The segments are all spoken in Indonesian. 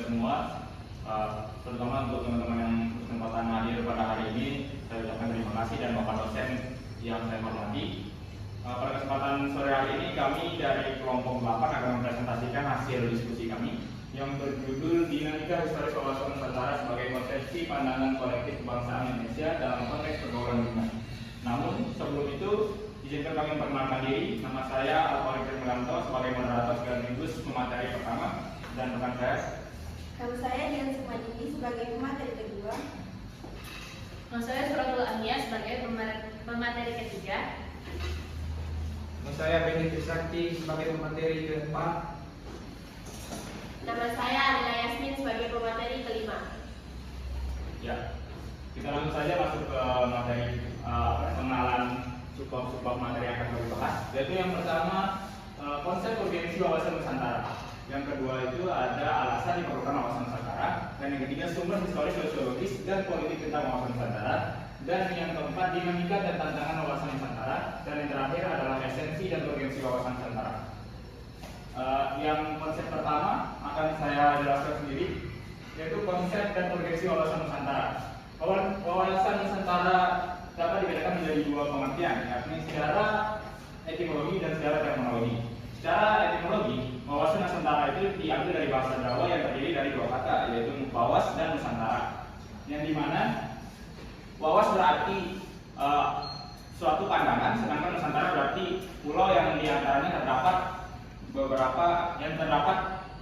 semua, terutama untuk teman-teman yang berkesempatan hadir pada hari ini. Saya ucapkan terima kasih dan Bapak dosen yang saya hormati. Pada kesempatan sore hari ini kami dari kelompok 8 akan mempresentasikan hasil diskusi kami yang berjudul Dinamika Historis Wawasan Nusantara sebagai Konsepsi Pandangan Kolektif Kebangsaan Indonesia dalam Konteks Pergaulan Dunia. Namun sebelum itu izinkan kami memperkenalkan diri. Nama saya Alfa Mulanto sebagai moderator sekaligus pemateri pertama, dan rekan saya. Nama saya Dian Sukmadini sebagai pemateri kedua. Nama saya Suratul Ania sebagai pemateri ketiga. Nama saya Benny Trisakti sebagai pemateri keempat. Nama saya Alina Yasmin sebagai pemateri kelima. Ya, kita langsung saja masuk ke materi pengenalan subbab materi yang akan kami bahas. Yaitu yang pertama konsep urgensi wawasan Nusantara. Yang kedua itu ada alasan diperlukan wawasan Nusantara. Dan yang ketiga sumber historis, sosiologis, dan politik tentang wawasan Nusantara. Dan yang keempat dinamika dan tantangan wawasan Nusantara. Dan yang terakhir adalah esensi dan urgensi wawasan Nusantara. Yang konsep pertama akan saya jelaskan sendiri, yaitu konsep dan urgensi wawasan Nusantara. Wawasan Nusantara dapat dibedakan menjadi dua pengertian, yakni secara etimologi dan secara terminologi. Secara etimologi, wawasan Nusantara itu diambil dari bahasa Jawa yang terdiri dari dua kata, yaitu wawas dan Nusantara. Yang dimana wawas berarti suatu pandangan, sedangkan Nusantara berarti pulau yang diantaranya terdapat beberapa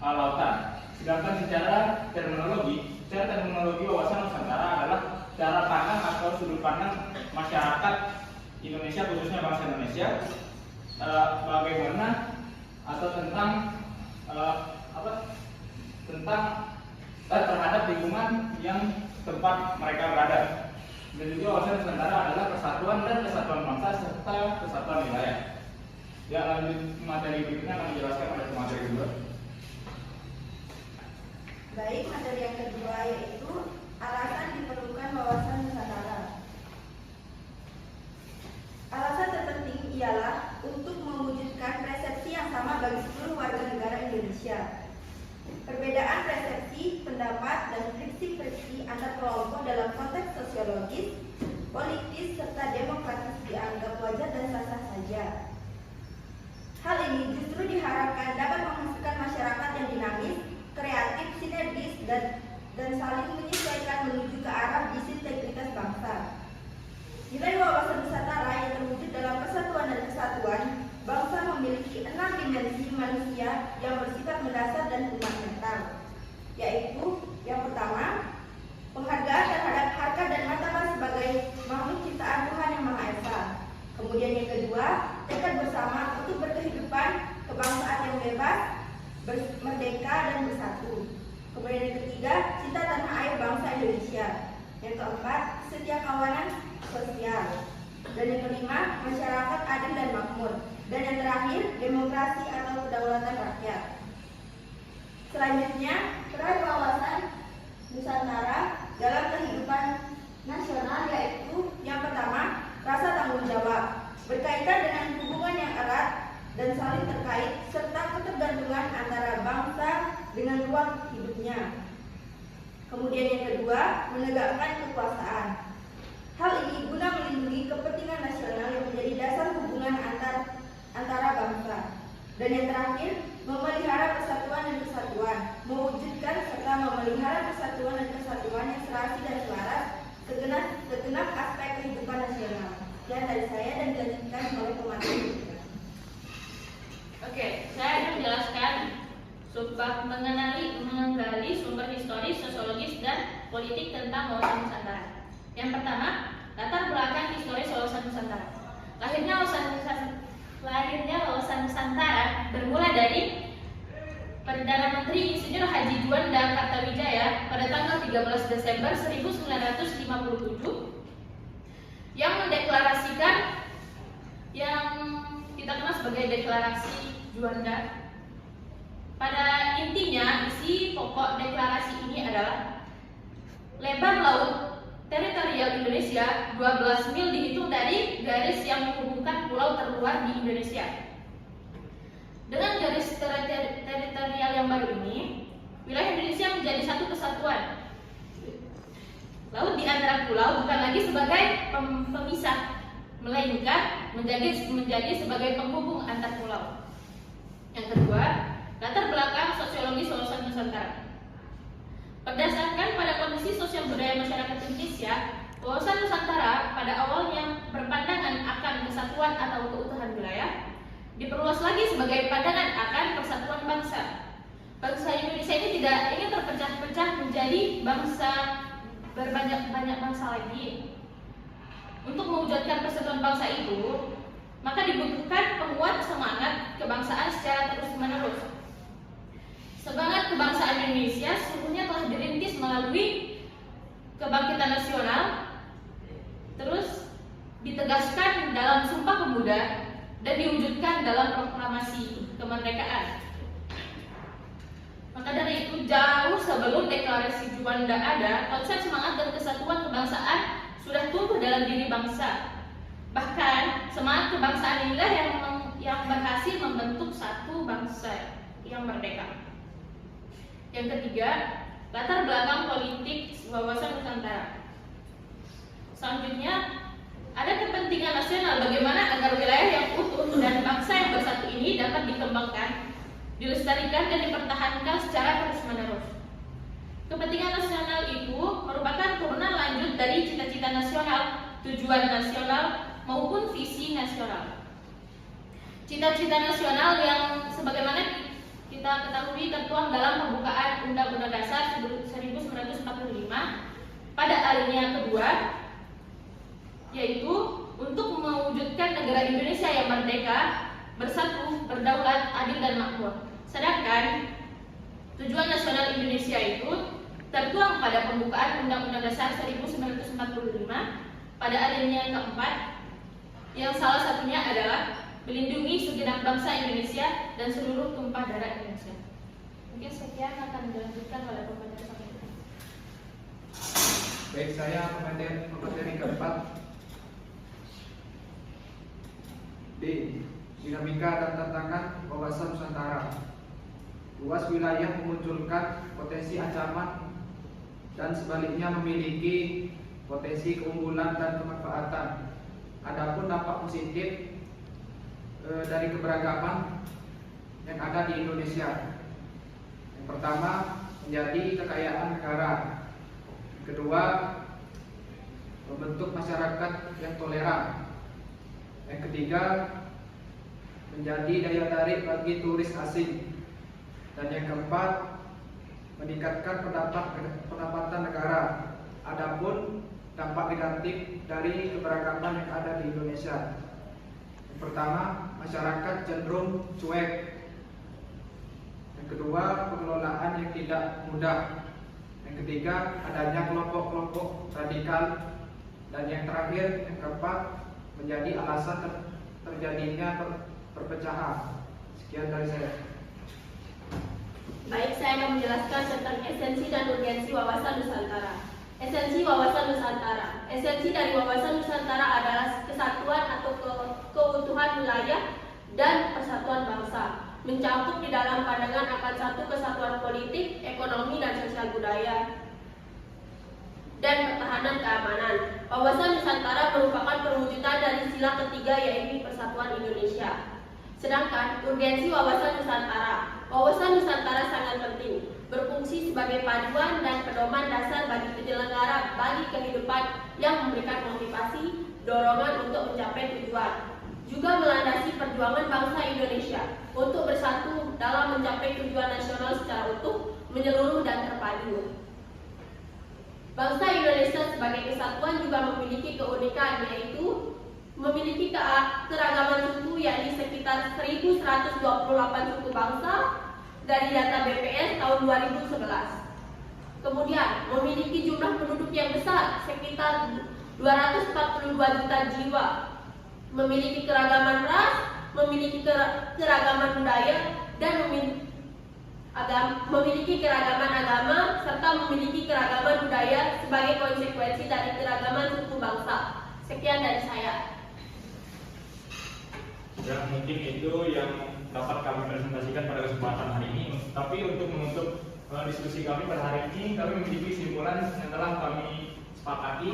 lautan. Sedangkan secara terminologi wawasan Nusantara adalah cara pandang atau sudut pandang masyarakat Indonesia, khususnya bangsa Indonesia, bagaimana atau tentang terhadap lingkungan yang tempat mereka berada. Dan juga wawasan Nusantara adalah persatuan dan kesatuan bangsa serta kesatuan wilayah. Ya, lanjut materi berikutnya akan dijelaskan pada materi kedua. Baik, materi yang kedua yaitu alasan diperlukan wawasan Nusantara. Alasan terpenting ialah untuk mewujudkan persepsi yang sama bagi seluruh warga negara Indonesia. Perbedaan persepsi, pendapat, dan friksi-friksi antar kelompok dalam konteks sosiologis, politis, serta demokratis dianggap wajar dan sah-sah saja. Hal ini justru diharapkan dapat menghasilkan masyarakat yang dinamis, kreatif, sinergis, dan saling menyesuaikan menuju ke arah visi integritas bangsa. Nilai wawasan Nusantara yang terwujud dalam persatuan dan kesatuan bangsa memiliki 6 dimensi manusia yang bersifat mendasar dan fundamental, yaitu yang pertama, penghargaan terhadap harkat dan martabat sebagai makhluk ciptaan Tuhan Yang Maha Esa. Kemudian yang kedua, tekad bersama untuk berkehidupan kebangsaan yang bebas, merdeka, dan bersatu. Kemudian yang ketiga, cinta tanah air bangsa Indonesia. Yang keempat, setia kawanan sosial. Dan yang kelima, masyarakat adil dan makmur. Dan yang terakhir, demokrasi atau kedaulatan rakyat. Selanjutnya, peran wawasan Nusantara dalam kehidupan nasional yaitu yang pertama, rasa tanggung jawab, berkaitan dengan hubungan yang erat dan saling terkait serta ketergantungan antara bangsa dengan ruang hidupnya. Kemudian yang kedua, menegakkan kekuasaan. Hal ini guna melindungi kepentingan nasional yang menjadi dasar hubungan antara bangsa. Dan yang terakhir, memelihara persatuan dan kesatuan, mewujudkan serta memelihara persatuan dan kesatuan yang serasi dan selaras segenap aspek kehidupan nasional. Sekian dari saya dan dilanjutkan oleh pemateri. Oke, saya akan menjelaskan subbab menggali sumber historis, sosiologis, dan politik tentang wawasan Nusantara. Yang pertama, latar belakang historis wawasan Nusantara. Lahirnya wawasan Nusantara bermula dari Perdana Menteri Insinyur Haji Juanda Kartawijaya pada tanggal 13 Desember 1957 yang mendeklarasikan yang kita kenal sebagai Deklarasi Juanda. Pada intinya, isi pokok deklarasi ini adalah lebar laut teritorial Indonesia 12 mil dihitung dari garis yang menghubungkan pulau terluar di Indonesia. Dengan garis teritorial yang baru ini, wilayah Indonesia menjadi satu kesatuan. Laut di antara pulau bukan lagi sebagai pemisah, melainkan menjadi sebagai penghubung antar pulau. Yang kedua, latar belakang sosiologis wawasan Nusantara. Berdasarkan pada kondisi sosial budaya masyarakat Indonesia, wawasan Nusantara pada awalnya berpandangan akan kesatuan atau keutuhan wilayah, diperluas lagi sebagai pandangan akan persatuan bangsa. Bangsa Indonesia ini tidak ingin terpecah-pecah menjadi bangsa berbanyak bangsa lagi. Untuk mewujudkan persatuan bangsa itu, maka dibutuhkan penguat semangat kebangsaan secara terus-menerus. Semangat kebangsaan Indonesia sesungguhnya telah dirintis melalui kebangkitan nasional, terus ditegaskan dalam Sumpah Pemuda dan diwujudkan dalam proklamasi kemerdekaan. Maka dari itu, jauh sebelum deklarasi Juanda ada, konsep semangat dan kesatuan kebangsaan sudah tumbuh dalam diri bangsa. Bahkan semangat kebangsaan inilah yang berhasil membentuk satu bangsa yang merdeka. Yang ketiga, latar belakang politik wawasan Nusantara. Selanjutnya, ada kepentingan nasional bagaimana agar wilayah yang utuh dan bangsa yang bersatu ini dapat dikembangkan, dilestarikan dan dipertahankan secara terus-menerus. Kepentingan nasional itu merupakan turunan lanjut dari cita-cita nasional, tujuan nasional maupun visi nasional. Cita-cita nasional yang sebagaimana kita ketahui tertuang dalam pembukaan Undang-Undang Dasar 1945 pada alinea kedua, yaitu untuk mewujudkan negara Indonesia yang merdeka, bersatu, berdaulat, adil dan makmur. Sedangkan tujuan nasional Indonesia itu tertuang pada pembukaan Undang-Undang Dasar 1945 pada alinea keempat, yang salah satunya adalah melindungi segenap bangsa Indonesia dan seluruh tumpah darah Indonesia. Mungkin sekian akan dilanjutkan oleh pemateri kami. Baik, saya pemateri keempat. D. Dinamika dan tantangan wawasan Nusantara. Luas wilayah memunculkan potensi ancaman dan sebaliknya memiliki potensi keunggulan dan kemanfaatan. Adapun dampak positif dari keberagaman yang ada di Indonesia. Yang pertama, menjadi kekayaan negara. Yang kedua, membentuk masyarakat yang toleran. Yang ketiga, menjadi daya tarik bagi turis asing. Dan yang keempat, meningkatkan pendapatan negara. Adapun dampak negatif dari keberagaman yang ada di Indonesia. Yang pertama, masyarakat cenderung cuek. Yang kedua, pengelolaan yang tidak mudah. Yang ketiga, adanya kelompok-kelompok radikal. Dan yang terakhir, yang keempat, menjadi alasan terjadinya perpecahan. Sekian dari saya. Baik, saya akan menjelaskan tentang esensi dan urgensi wawasan Nusantara. Esensi wawasan Nusantara. Esensi dari wawasan Nusantara adalah kesatuan atau keutuhan wilayah dan persatuan bangsa, mencakup di dalam pandangan akan satu kesatuan politik, ekonomi, dan sosial budaya dan pertahanan keamanan. Wawasan Nusantara merupakan perwujudan dari sila ketiga, yaitu persatuan Indonesia. Sedangkan urgensi wawasan Nusantara. Wawasan Nusantara sangat penting, berfungsi sebagai paduan dan pedoman dasar bagi penyelenggara bagi kehidupan yang memberikan motivasi, dorongan untuk mencapai tujuan. Juga melandasi perjuangan bangsa Indonesia untuk bersatu dalam mencapai tujuan nasional secara utuh, menyeluruh dan terpadu. Bangsa Indonesia sebagai kesatuan juga memiliki keunikan, yaitu memiliki keragaman suku, yakni sekitar 1128 suku bangsa dari data BPS tahun 2011. Kemudian memiliki jumlah penduduk yang besar, sekitar 242 juta jiwa, memiliki keragaman ras, memiliki keragaman budaya, dan memiliki keragaman agama, serta memiliki keragaman budaya sebagai konsekuensi dari keragaman suku bangsa. Sekian dari saya. Ya, mungkin itu yang dapat kami presentasikan pada kesempatan hari ini. Tapi untuk menutup diskusi kami pada hari ini, kami memiliki kesimpulan yang telah kami sepakati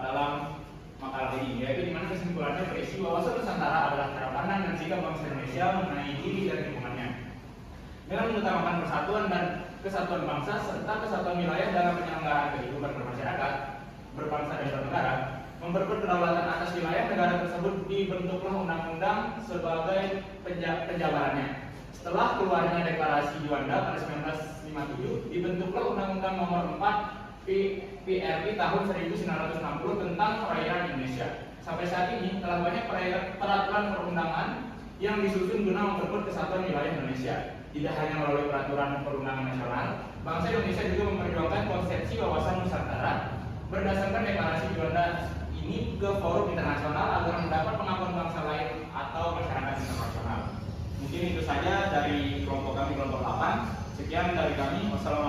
dalam makalah ini, yaitu dimana kesimpulannya berisi wawasan Nusantara adalah cara pandang dan sikap bangsa Indonesia mengenai diri dan lingkungannya. Dengan mengutamakan persatuan dan kesatuan bangsa serta kesatuan wilayah dalam penyelenggaraan kehidupan bermasyarakat, berbangsa dan bernegara, memperkuat kedaulatan atas wilayah negara tersebut, dibentuklah undang-undang sebagai penjabarannya. Setelah keluarnya deklarasi Juanda pada 1957, dibentuklah Undang-Undang Nomor 4 PRI tahun 1960 tentang perairan Indonesia. Sampai saat ini telah banyak peraturan perundangan yang disusun guna memperkuat kesatuan wilayah Indonesia. Tidak hanya melalui peraturan perundangan nasional, bangsa Indonesia juga memperjuangkan konsepsi wawasan Nusantara berdasarkan deklarasi Juanda ini ke forum internasional agar mendapat pengakuan bangsa lain atau masyarakat internasional. Mungkin itu saja dari kelompok kami, kelompok 8. Sekian dari kami. Wassalamualaikum.